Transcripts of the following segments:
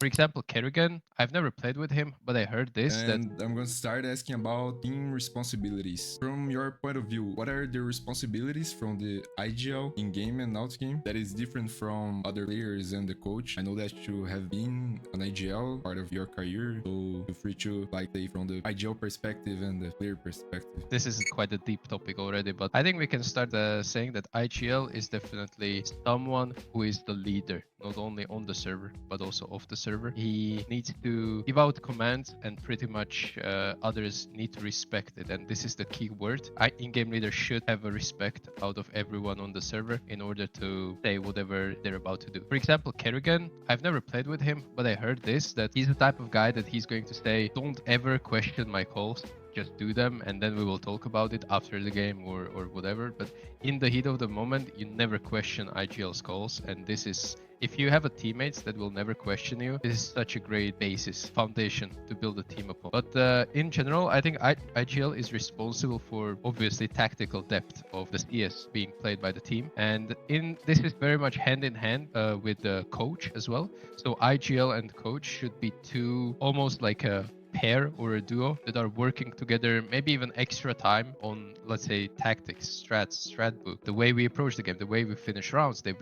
For example, Kerrigan, I've never played with him, but I heard this that And I'm going to start asking about team responsibilities. From your point of view, what are the responsibilities from the IGL in-game and out-game that is different from other players and the coach? I know that you have been an IGL part of your career, so feel free to say from the IGL perspective and the player perspective. this is quite a deep topic already, but I think we can start saying that IGL is definitely someone who is the leader, not only on the server, but also off the server. He needs to give out commands and pretty much others need to respect it. And this is the key word. In-game leader should have a respect out of everyone on the server in order to say whatever they're about to do. For example, Kerrigan, I've never played with him, but I heard this, that he's the type of guy that he's going to say, don't ever question my calls. Just do them and then we will talk about it after the game or whatever. But in the heat of the moment, you never question IGL's calls. And this is, if you have a teammates that will never question you, this is such a great basis, foundation to build a team upon. But in general, I think IGL is responsible for obviously tactical depth of the CS being played by the team. And this is very much hand in hand with the coach as well. So IGL and coach should be two, almost like a pair or a duo that are working together, maybe even extra time on, let's say, tactics, strat book, the way we approach the game, the way we finish rounds, the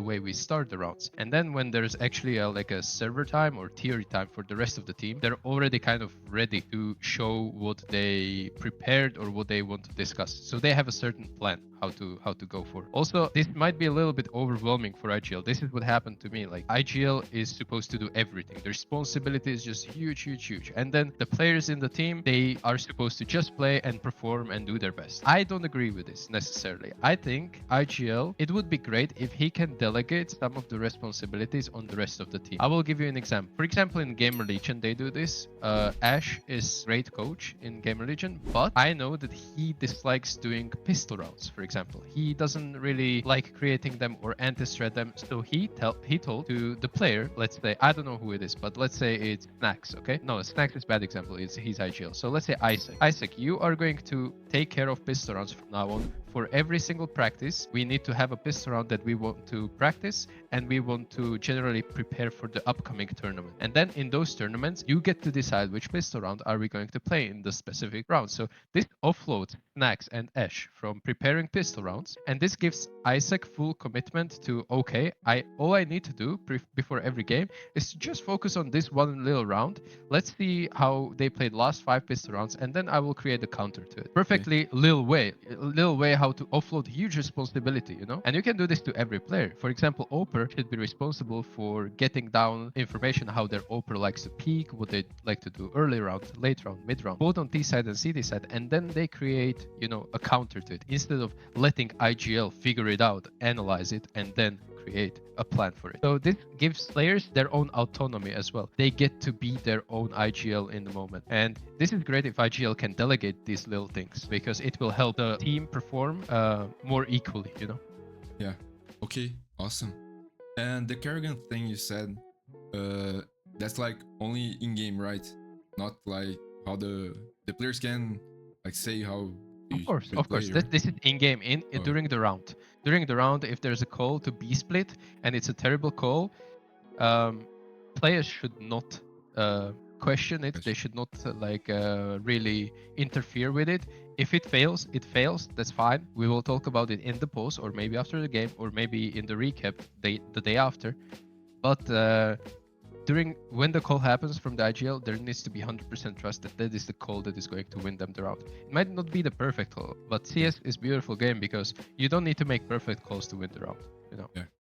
way we start the rounds. And then when there's actually like a server time or theory time for the rest of the team, they're already kind of ready to show what they prepared or what they want to discuss. So they have a certain plan how to go for. Also, this might be a little bit overwhelming for IGL. This is what happened to me. Like, IGL is supposed to do everything. The responsibility is just huge. And then the players in the team, they are supposed to just play and perform and do their best. I don't agree with this necessarily. I think IGL, it would be great if he can delegate some of the responsibilities on the rest of the team. I will give you an example. For example, in Gamer Legion, they do this. Ash is great coach in Gamer Legion, but I know that he dislikes doing pistol rounds, for example. He doesn't really like creating them or anti-strat them. So he told to the player, let's say, I don't know who it is, but let's say it's Snacks, okay? No, Snacks is bad example. He's IGL. So let's say Isaac. Isaac, you are going to take care of pistol rounds from now on. For every single practice, we need to have a pistol round that we want to practice and we want to generally prepare for the upcoming tournament. And then in those tournaments, you get to decide which pistol round are we going to play in the specific round. So this offloads Snacks and Ash from preparing pistol rounds, and this gives Isaac full commitment to, okay, all I need to do before every game is to just focus on this one little round. Let's see how they played last 5 pistol rounds, and then I will create a counter to it. Perfectly little way how to offload huge responsibility, you know? And you can do this to every player. For example, Oper should be responsible for getting down information how their Oper likes to peak, what they like to do early round, late round, mid round, both on T side and CD side, and then they create, you know, a counter to it instead of letting IGL figure it out, analyze it, and then create a plan for it. So this gives players their own autonomy as well. They get to be their own IGL in the moment. And this is great if IGL can delegate these little things, because it will help the team perform more equally, you know? Yeah. Okay. Awesome. And the Kerrigan thing you said, that's like only in game, right? Not like how the players can like say how Of you course, should of course. play, right? This is in-game, Oh, during the round. During the round, if there's a call to B-split and it's a terrible call, players should not question it. They gotcha. should not really interfere with it. If it fails, it fails. That's fine. We will talk about it in the post, or maybe after the game, or maybe in the recap the day after. But when the call happens from the IGL, there needs to be 100% trust that that is the call that is going to win them the round. It might not be the perfect call, but CS is a beautiful game because you don't need to make perfect calls to win the round. You know. Yeah.